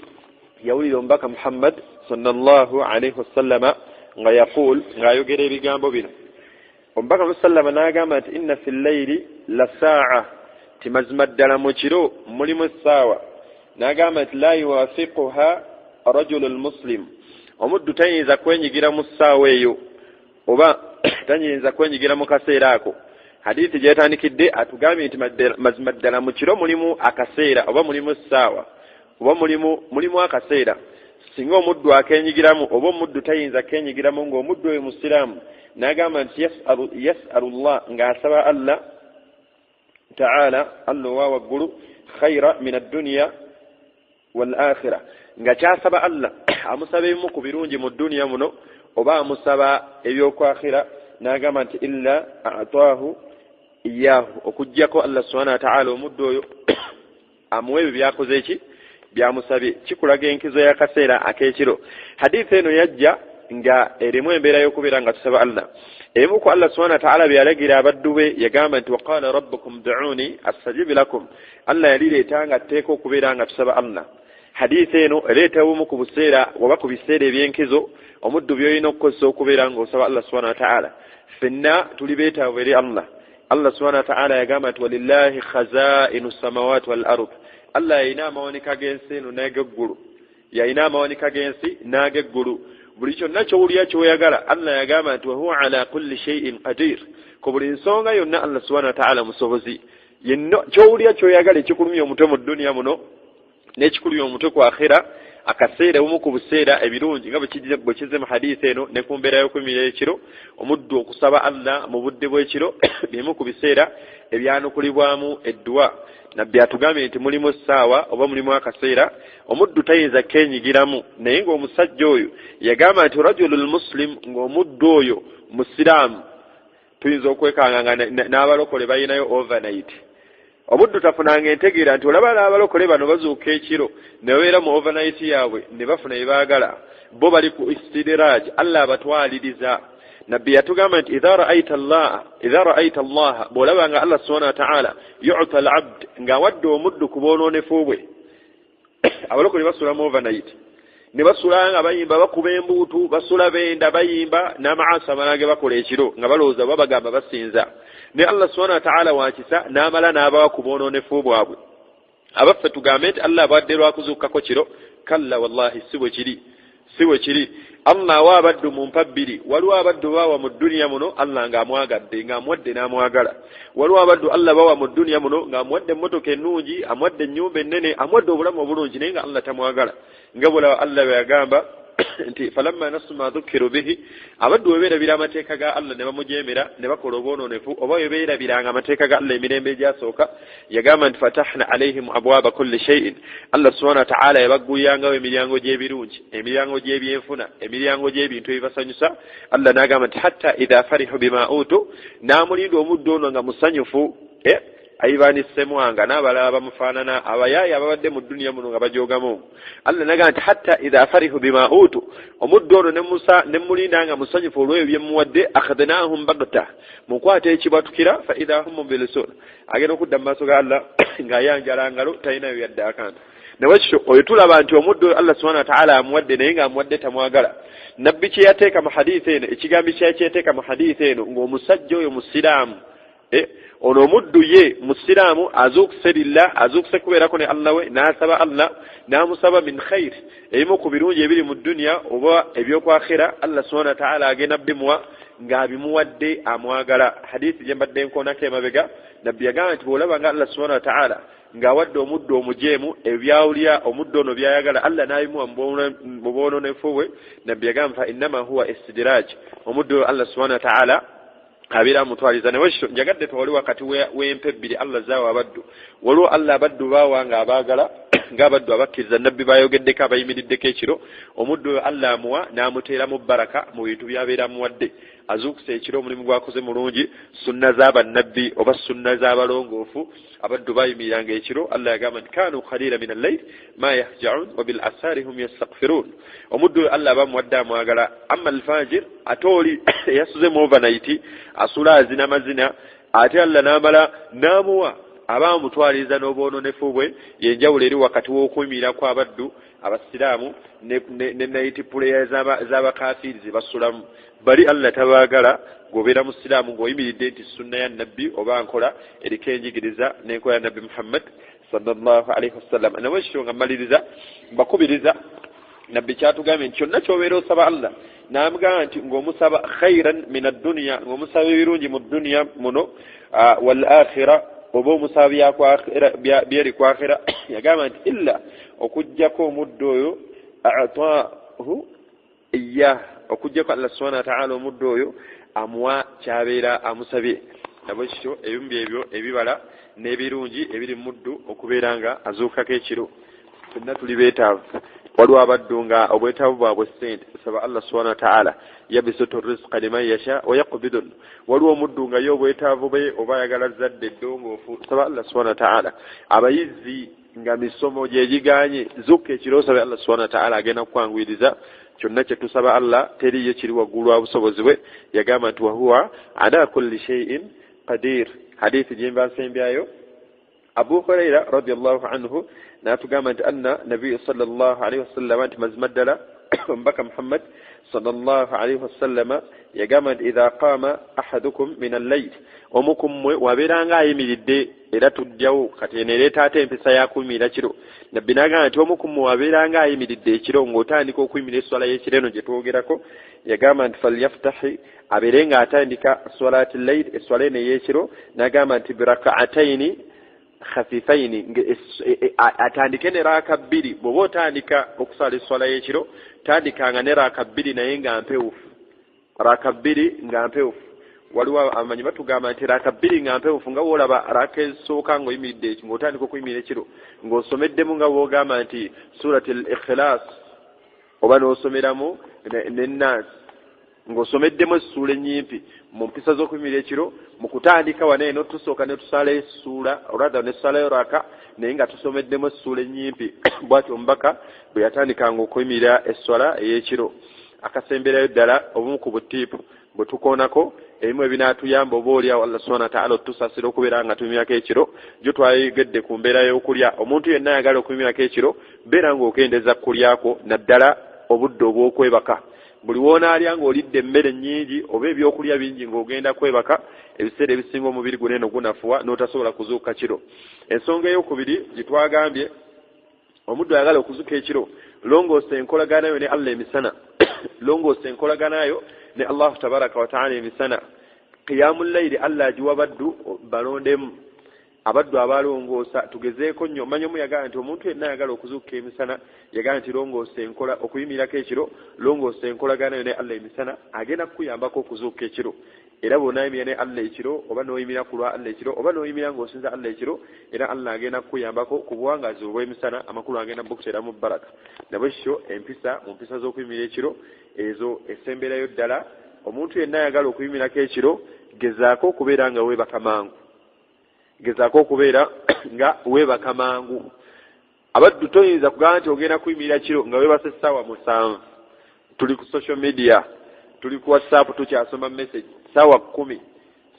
yawulira omubaka Muhammad sallallahu alayhi wasallama nga yaqul ng'ayogera ebigambo bino omubaka musallama n'agamba nti inna fi llayli la saa'a ti mazima ddala mu kiro mulimu essaawa n'agamba nti la yuwafiquha rajulu lmuslim omuddu tayinza kwenyigira mu ssaawa eyo oba tayinza kwenyigira mu kaseera ako hadiisi gyetandikidde atugambye nti mazima ddala mu kiro mulimu akaseera oba mulimu essaawa oba mulimu akaseera singa omuddu akenyigiramu oba omuddu tayinza kenyigiramu ng'omuddu oyo musiraamu n'agamba nti yasalu llah ng'asaba allah taala allah owa waggulu khayra min addunya wal akhira nga kyasaba allah amusaba ebimu ku birungi mu dduniya muno oba amusaba ebyokwakhira n'agamba nti illa ataahu iyahu okuggyako allah subhanahu wa ta'ala omuddu oyo amuwa ebyo byakoze eki byamusabye kikulaga enkizo y'akaseera ak'ekiro hadiisi eno yajja nga erimu embeera y'okubeera nga tusaba allah emu ku allah subhanahu wa ta'ala byalagira abaddu be yagamba nti waqala rabbukum du'uni astajib lakum allah yalireeta nga tteeka okubeera nga tusaba allah hadiisi eno ereeta obumu ku buseera oba ku biseera eby'enkizo omuddu by'olina okukozesa okubeera ng'osaba allah subhanahu wa ta'ala ffenna tuli beetaavu eri allah subhanahu wa ta'ala yagamba nti walillahi khazaa'inu samawati wal ard allah yalina amawanika g'ensi eno n'ag'eggulu yalina amawanika g'ensi n'ag'eggulu buli kyonna ky'owulira ky'oyagala allah yagamba nti wahuwa ala kulli shay'in qadir ku buli nsonga yonna allah subhanahu wa ta'ala musobozi yenno ky'owulira ky'oyagala ekikulumya omutwe mu dduniya muno n'ekikulumya omutwe ku akhira akaseera obumu ku buseera ebirungi nga bwe kizze mu hadiisi eno ne ku mbeera y'okuyimirira ekiro omuddu okusaba allah mu budde bw'ekiro bimu ku biseera ebyanukulibwamu edduwa nabbi atugambye nti mulimu essaawa oba mulimu akaseera omuddu tayinza kenyigiramu naye ng'omusajja oyo yagamba nti rajulul muslim ng'omuddu oyo musiraamu tuyinza okwekanga n'abalokole bayinayo overnight omuddu tafunanga entegeera nti olaba n'abalokole bano bazuuka ekiro ne babeera mu overnight yaabwe ne bafuna bye baagala bo bali ku istidraaj allah abatwaliriza nabbi yatugamba nti idha ra'aita allaha bw'olabanga allah subhanahu wa ta'ala yu'ta al-'abd ng'awadde omuddu ku boonoonefu bwe abalokole basula mu overnight ne basula nga bayimba bakuba embuutu basula benda bayimba n'amaasa amalala ge bakola ekiro nga balowooza oba bagamba basinza ne allah subhanahu wa ta'ala wakisa n'amala n'abawa ku boonoonefu bwabwe abaffe tugambe nti allah abadde lwakuzuukako kiro kalla wallahi si bwe kiri allah awa abaddu mu mpa bbiri waliwo abaddu bawa mu dduniya muno allah ng'amwagadde ng'amuwadde n'amwagala waliwo abaddu allah bawa mu dduniya muno ng'amuwadde emmotoka ennungi amuwadde ennyumba ennene amuwadde obulamu obulungi naye nga allah tamwagala nga bw'olaba allah bwe yagamba nti falamma nasu ma dhukiru bihi abaddu bwe beerabira amateeka ga allah ne bamujeemera ne bakola obwonoonefu oba bwe beerabiranga amateeka ga allah emirembe egyasooka yagamba nti fatahna alaihim abwaaba kulli shay'in allah subhanahu wa ta'ala yabaggulirangawo emiryango gy'ebirungi emiryango gy'ebyenfuna emiryango gy'ebintu ebibasanyusa allah n'agamba nti hatta idha farihu bima utu n'amulinda omuddu ono nga musanyufu ayibaanisemwanga n'abalala bamufaanana abayaayi ababadde mu dduniya muno nga bajoogamu allah n'agamba nti hatta idha farihu bima utu omuddu ono ne mulinda nga musanyufu olw'ebyo bye muwadde akhadnahum bagta mukwata ekibwatukira fa idha hum mublisun agenda okudda mu maaso ga allah ng'ayanjala ngalo talinayo yadde akantu nawekityo oyo tulaba nti omuddu allah subhanahu wa ta'ala amuwadde naye ng'amuwadde tamwagala nabbi kye yateeka mu hadiisi eno ekigambo kyeyateeka mu hadiisi eno ng'omusajja oyo musiraamu ono omuddu ye musiraamu azuukuse lillah azuukuse kubeerako ne allah we n'asaba allah n'amusaba min khayr ebimu ku birungi ebiri mu dduniya oba ebyokwakhira allah subhanahu wa ta'ala agenda bimuwa ng'abimuwadde amwagala. Hadiisi gye mbadde nkoonako emabega, nabbi yagamba nti bw'olaba nga Allah subhanahu wa ta'ala ng'awadde omuddo omujeemu ebyawulya omuddo ono byayagala Allah n'abimuwa mu bwononefu bwe, nabbi yagamba fa innama huwa istidraj, omuddo Allah subhanahu wa ta'ala abeera amutwaliza. Naye ekyo njagadde tewali wakati w'empe ebbiri Allah zaawa abaddu. Waliwo Allah abaddu baawa ng'abaagala ng'abaddu abakkiriza nabbi bayogeddeko abayimiriddeko ekiro, omuddu oyo Allah amuwa n'amuteeramu baraka mu bintu by'abeera amuwadde. Azuukusa ekiro omulimu gwakoze mulungi, sunna z'abannabbi oba sunna z'abalongoofu, abaddu bayimiriranga ekiro. Allah yagamba nti kaanu qalila min al-layl ma yahja'un wa bil asari hum yastaghfirun. Omuddu oyo Allah bamuwadde amwagala. Amma al-fajir ate oli yasuze mu overnight asula azina mazina, ate Allah n'amala n'amuwa abamutwaliza n'obwononefu bwe. Yenjawulo eri wakati w'okuyimirira kw'abaddu abasiraamu ne night prayer z'abakafiri zibasulamu. Bali Allah tabaagala gobeera musiraamu ng'oyimiridde nti sunna ya nabbi oba nkola eriko enjigiriza n'enkola ya nabbi Muhammad sallallahu alaihi wasallam. Nawe ekyo nga mmaliriza mbakubiriza, nabbi kyatugambye nti kyonna ky'obeera osaba Allah n'amugamba nti ng'omusaba khairan min ad-dunya, ng'omusaba ebirungi mu dunya muno, wal akhira oba omusaba byeri ku akhira, yagamba nti illa okujjako omuddo oyo a'taahu iyyah, okujjako Allah subhanahu wa ta'ala omuddo oyo amuwa kyabeera amusabye. Nabwe kityo ebimu byebyo ebibala n'ebirungi ebiri mu muddu okubeera nga azuukako ekiro. Fenna tuli beetaavu. Waliwo abaddu nga obwetaavu bwabwe ssente, saba Allah subhanahu wa ta'ala yabisutu rizqa liman yasha wa yaqbidu. Waliwo omuddu nga ye obwetaavu bwe oba ayagala zadde eddongoofu, saba Allah subhanahu wa ta'ala. Abayizi nga misomo gye giganye, zuuka ekiro saba Allah subhanahu wa ta'ala agenda kukwanguyiriza. Kyonna kye tusaba Allah teriyo kiri waggulu wa busobozi bwe. Yagamba nti wahuwa ala kulli shay'in qadir. Hadithi gye mba nsembyayo, Abu Huraira radiyallahu anhu n'atugamba nti anna nabiyyu sallallahu alaihi wasallam nti mazima ddala omubaka Muhammad sallallahu alaihi wasallam yagamba nti idha qama ahadukum min al-layl, omu ku mmwe wabeeranga ayimiridde era tujjawo kati nereeta ate empisa yakuyimirira kiro. Nabbi n'agamba nti omu ku mmwe wabeeranga ayimiridde ekiro ng'otandika okuyimirira esswala y'ekiro eno gye twogerako, yagamba nti falyaftahi, abeere nga atandika salati al-layl, esswala eno ey'ekiro, n'agamba nti biraka'ataini khafifaini, atandike ne raaka bbiri. Bw'oba otandika okusala esswala y'ekiro tandikanga ne raaka bbiri naye nga mpewufu, raaka bbiri nga mpewufu. Waliwo amanyi batugamba nti raaka bbiri nga mpewufu nga woolaba raaka ezisooka ng'oyimiridde ng'otandika okuyimirira ekiro ng'osomeddemu nga bw'ogamba nti surati al-ikhlas oba n'osomeramu n'ennaasi ng'osomeddemu essuula ennyimpi mu mpisa z'okuyimirira ekiro. Mu kutandika wano eno tusooka ne tusala essuula olwada ne tusalayo raaka naye nga tusomeddemu essuula ennyimpi. Bw'atyo omubaka bwe yatandikanga okuyimirira esswala ey'ekiro. Akasemberayo ddala obumu ku butiipu bwe tukoonako ebimu ebinaatuyamba oba oliawo Allah subhanahu wa ta'ala otusasira okubeera nga tuyimirako ekiro. Gyo twayogedde ku mbeera y'okulya. Omuntu yenna ayagala okuyimirako ekiro beera ng'okendeeza kulyako naddala obudde obw'okwebaka. Buli woonaalya ng'olidde emmere nnyingi oba ebyokulya bingi ng'ogenda kwebaka, ebiseera ebisinga omubiri gune eno gunafuwa n'otasobola kuzuuka kiro. Ensonga ey'okubiri gye twagambye omuddu ayagala okuzuuka ekiro, longoosa enkolaganayo ne Allah emisana. Longoosa enkolaganayo ne Allah tabaraka wa ta'ala emisana. Qiyamul layli Allah agiwa baddu balondemu. Abaddu abalongoosa tugezeeko nnyo. Manyomu yagamba nti omuntu yenna ayagala okuzuuka emisana yagamba nti longoosa enkola okuyimirako ekiro, longoosa enkolaganayo ne Allah emisana, agenda kukuyambako okuzuuka ekiro. Era bw'onaayimira ne Allah ekiro oba n'oyimira ku lwa Allah ekiro oba n'oyimira ng'osinza Allah ekiro, era Allah agenda kukuyambako ku buwangazi obw'emisana, amakulu agenda bukuteeramu baraka. Nabwe kityo empisa mu mpisa z'okuyimirira ekiro ezo esemberayo ddala. Omuntu yenna ayagala okuyimirako ekiro gezaako okubeera nga weebaka mangu. Gezaako okubeera nga weebaka mangu. Abaddu toyinza kugamba nti ogenda kuyimirira kiro nga weebase essaawa 7. Tuli ku social media, tuli ku WhatsApp tukyasoma message ssaawa 10,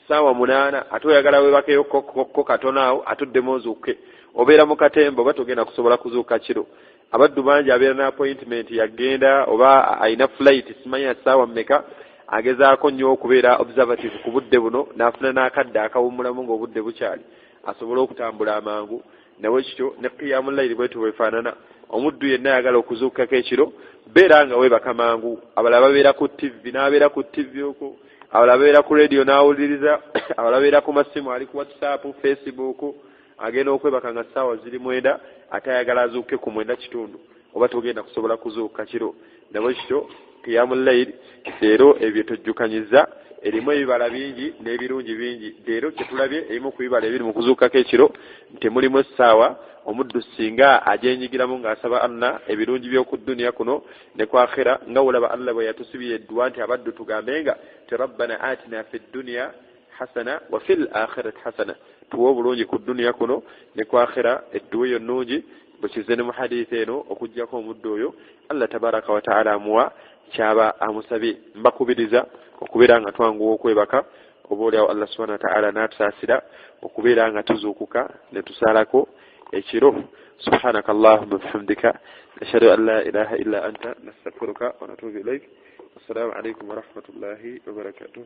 ssaawa 8, ate oyagala weebakeyo ko katono awo atuddemu ozuuke. Obeera mu katemba oba togenda kusobola kuzuuka kiro. Abaddu bangi abeera na appointment yagenda oba ayina flight simanya ssaawa mmeka, agezaako nnyo okubeera observative ku budde buno n'afuna n'akadde akawummulamu ng'obudde bukyali asobole okutambula amangu. Nawe kityo ne qiyamul layli bwetu bwefaanana. Omuddu yenna ayagala okuzuukako ekiro beera nga weebaka mangu. Abalala babeera ku TV, n'abeera ku TV okwo awalabeera ku radio n'awuliriza awalabeera ku masimu ali ku WhatsApp Facebook agenda okwebaka nga ssaawa ziri 9 ate ayagala azuuke ku 9:30 oba togenda kusobola kuzuuka kiro nabwe kityo qiyamul layl leero ebyo tojjukanyiza erimu ebibala bingi n'ebirungi bingi leero kyetulabye erimu ku bibala ebiri mu kuzuukako ekiro temulimu essaawa omuddu singa ajenyigiramu ng'asaba Allah ebirungi by'oku dduniya kuno ne ku akhira nga olaba Allah bwe yatusibye eddwa nti abaddu tugambenga ti rabbana atina fid dunya hasana wa fil akhirati hasana tuwa obulungi ku dduniya kuno ne ku akhira edduwa eyo nnungi bwekize ne mu hadiisi eno okuggyako omuddu oyo Allah tabaraka wa ta'ala amuwa kyaba amusabye mbakubiriza okubeera nga twanguwa okwebaka obaolyawo Allah subhanahu wa ta'ala n'atusaasira okubeera nga tuzuukuka ne tusaalako ekiro subhanaka allahumma bihamdika nashhadu an la ilaha illa anta nastaghfiruka wa natubu ilayk assalamu alaykum wa rahmatullahi wa barakatuh